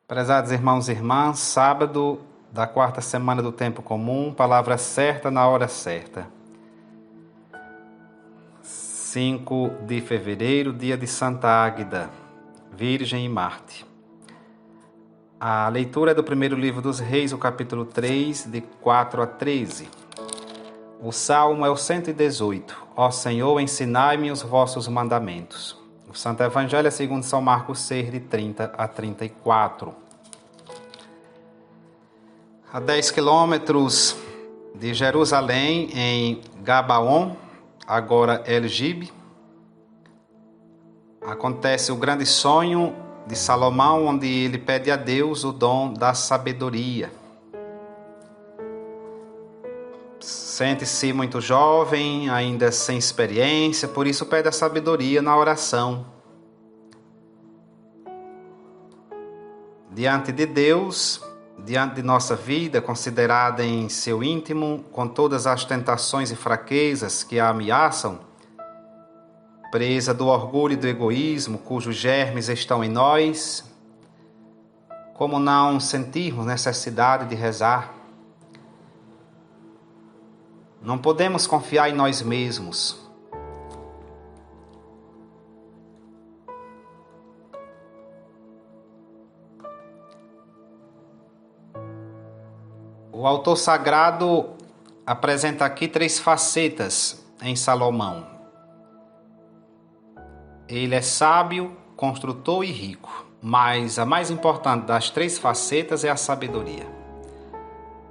Prezados irmãos e irmãs, sábado da quarta semana do tempo comum, palavra certa na hora certa. 5 de fevereiro, dia de Santa Águida, Virgem e Marte. A leitura é do primeiro livro dos Reis, o capítulo 3, de 4 a 13. O salmo é o 118. Ó Senhor, ensinai-me os vossos mandamentos. O Santo Evangelho é segundo São Marcos 6, de 30 a 34. A 10 quilômetros de Jerusalém, em Gabaon, agora El-Gib, acontece o grande sonho de Salomão, onde ele pede a Deus o dom da sabedoria. Sente-se muito jovem, ainda sem experiência, por isso pede a sabedoria na oração. Diante de Deus, diante de nossa vida, considerada em seu íntimo, com todas as tentações e fraquezas que a ameaçam, presa do orgulho e do egoísmo, cujos germes estão em nós, como não sentirmos necessidade de rezar? Não podemos confiar em nós mesmos. O autor sagrado apresenta aqui 3 facetas em Salomão. Ele é sábio, construtor e rico, mas a mais importante das 3 facetas é a sabedoria.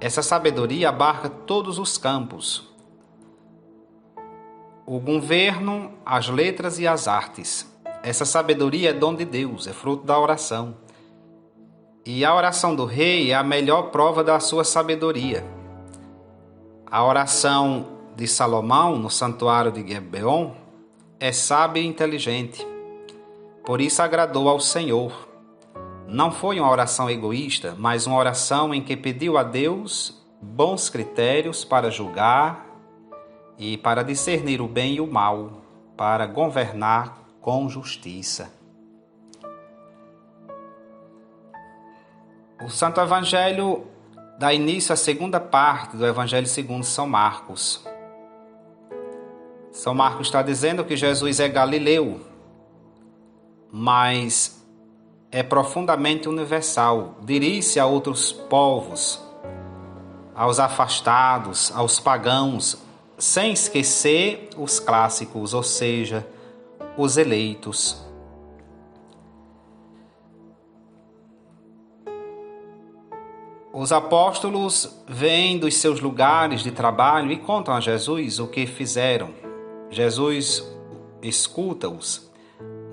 Essa sabedoria abarca todos os campos: o governo, as letras e as artes. Essa sabedoria é dom de Deus, é fruto da oração. E a oração do rei é a melhor prova da sua sabedoria. A oração de Salomão no santuário de Gibeon é sábia e inteligente. Por isso agradou ao Senhor. Não foi uma oração egoísta, mas uma oração em que pediu a Deus bons critérios para julgar e para discernir o bem e o mal, para governar com justiça. O Santo Evangelho dá início à segunda parte do Evangelho segundo São Marcos. São Marcos está dizendo que Jesus é galileu, mas é profundamente universal. Dirige-se a outros povos, aos afastados, aos pagãos, sem esquecer os clássicos, ou seja, os eleitos. Os apóstolos vêm dos seus lugares de trabalho e contam a Jesus o que fizeram. Jesus escuta-os,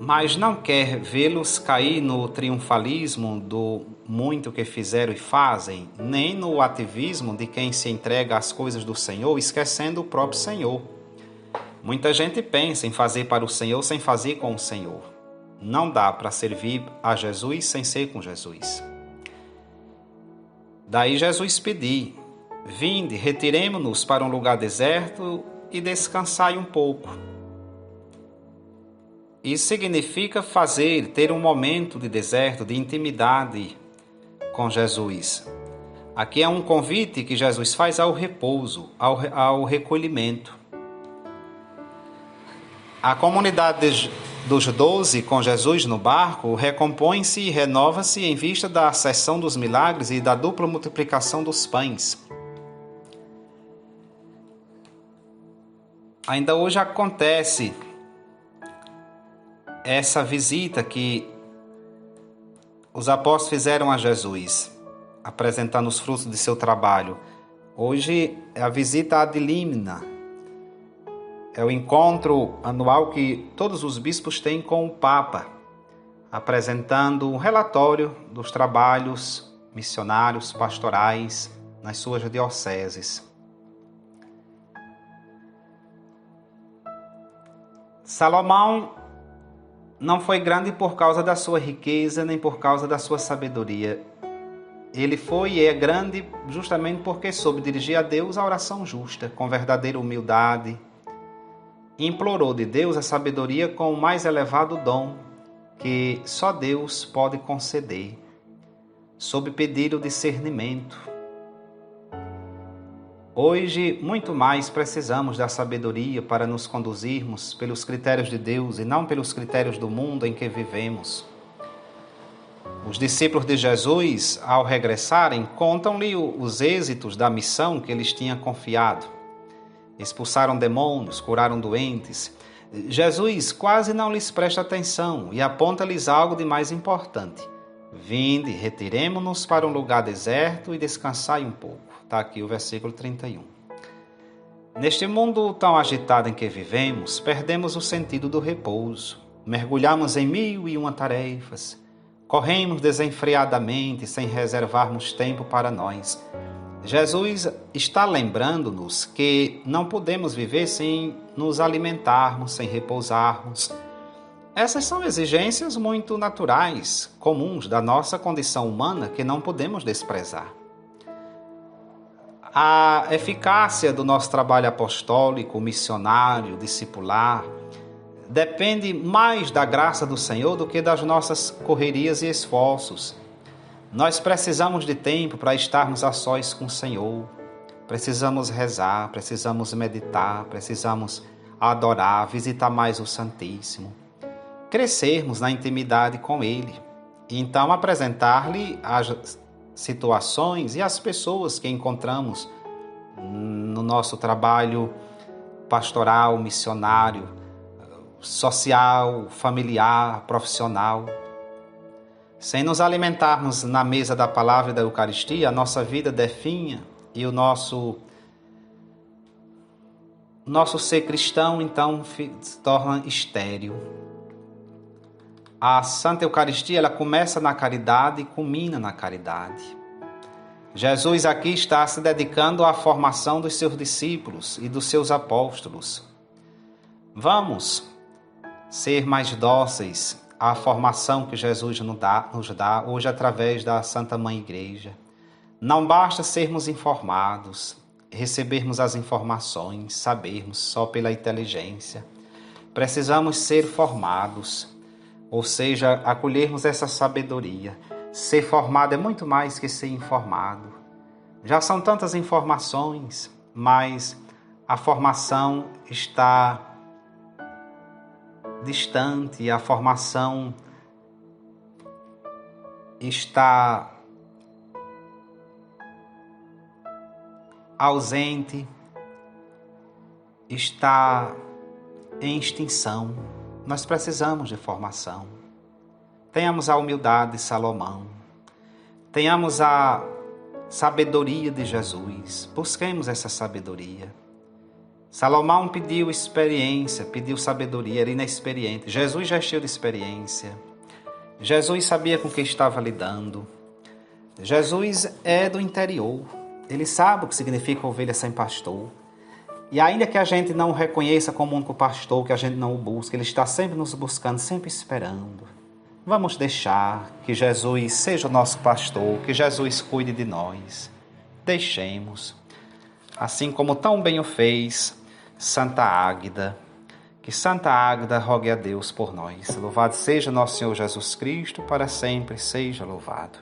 mas não quer vê-los cair no triunfalismo do muito que fizeram e fazem, nem no ativismo de quem se entrega às coisas do Senhor, esquecendo o próprio Senhor. Muita gente pensa em fazer para o Senhor sem fazer com o Senhor. Não dá para servir a Jesus sem ser com Jesus. Daí Jesus pediu: vinde, retiremo-nos para um lugar deserto e descansai um pouco. Isso significa ter um momento de deserto, de intimidade com Jesus. Aqui é um convite que Jesus faz ao repouso, ao recolhimento. A comunidade dos 12 com Jesus no barco recompõe-se e renova-se em vista da acessão dos milagres e da dupla multiplicação dos pães. Ainda hoje acontece essa visita que os apóstolos fizeram a Jesus, apresentando os frutos de seu trabalho. Hoje é a visita ad limina. É o encontro anual que todos os bispos têm com o Papa, apresentando um relatório dos trabalhos missionários, pastorais nas suas dioceses. Salomão não foi grande por causa da sua riqueza, nem por causa da sua sabedoria. Ele foi e é grande justamente porque soube dirigir a Deus a oração justa, com verdadeira humildade. Implorou de Deus a sabedoria com o mais elevado dom que só Deus pode conceder. sob pedir o discernimento. Hoje, muito mais precisamos da sabedoria para nos conduzirmos pelos critérios de Deus e não pelos critérios do mundo em que vivemos. Os discípulos de Jesus, ao regressarem, contam-lhe os êxitos da missão que lhes tinha confiado. Expulsaram demônios, curaram doentes. Jesus quase não lhes presta atenção e aponta-lhes algo de mais importante. Vinde, retiremo-nos para um lugar deserto e descansai um pouco. Está aqui o versículo 31. Neste mundo tão agitado em que vivemos, perdemos o sentido do repouso. Mergulhamos em 1001 tarefas. Corremos desenfreadamente, sem reservarmos tempo para nós. Jesus está lembrando-nos que não podemos viver sem nos alimentarmos, sem repousarmos. Essas são exigências muito naturais, comuns da nossa condição humana, que não podemos desprezar. A eficácia do nosso trabalho apostólico, missionário, discipular, depende mais da graça do Senhor do que das nossas correrias e esforços. Nós precisamos de tempo para estarmos a sós com o Senhor. Precisamos rezar, precisamos meditar, precisamos adorar, visitar mais o Santíssimo. Crescermos na intimidade com Ele. E então apresentar-lhe as situações e as pessoas que encontramos no nosso trabalho pastoral, missionário, social, familiar, profissional. Sem nos alimentarmos na mesa da palavra e da Eucaristia, a nossa vida definha e o nosso ser cristão então se torna estéril. A Santa Eucaristia ela começa na caridade e culmina na caridade. Jesus aqui está se dedicando à formação dos seus discípulos e dos seus apóstolos. Vamos ser mais dóceis à formação que Jesus nos dá hoje através da Santa Mãe Igreja. Não basta sermos informados, recebermos as informações, sabermos só pela inteligência. Precisamos ser formados. Ou seja, acolhermos essa sabedoria. Ser formado é muito mais que ser informado. Já são tantas informações, mas a formação está distante, a formação está ausente, está em extinção. Nós precisamos de formação. Tenhamos a humildade de Salomão. Tenhamos a sabedoria de Jesus. Busquemos essa sabedoria. Salomão pediu experiência, pediu sabedoria, era inexperiente. Jesus já é cheio de experiência. Jesus sabia com o que estava lidando. Jesus é do interior. Ele sabe o que significa ovelha sem pastor. E ainda que a gente não o reconheça como único pastor, que a gente não o busque, ele está sempre nos buscando, sempre esperando. Vamos deixar que Jesus seja o nosso pastor, que Jesus cuide de nós. Deixemos, assim como tão bem o fez Santa Águeda, que Santa Águeda rogue a Deus por nós. Louvado seja nosso Senhor Jesus Cristo, para sempre seja louvado.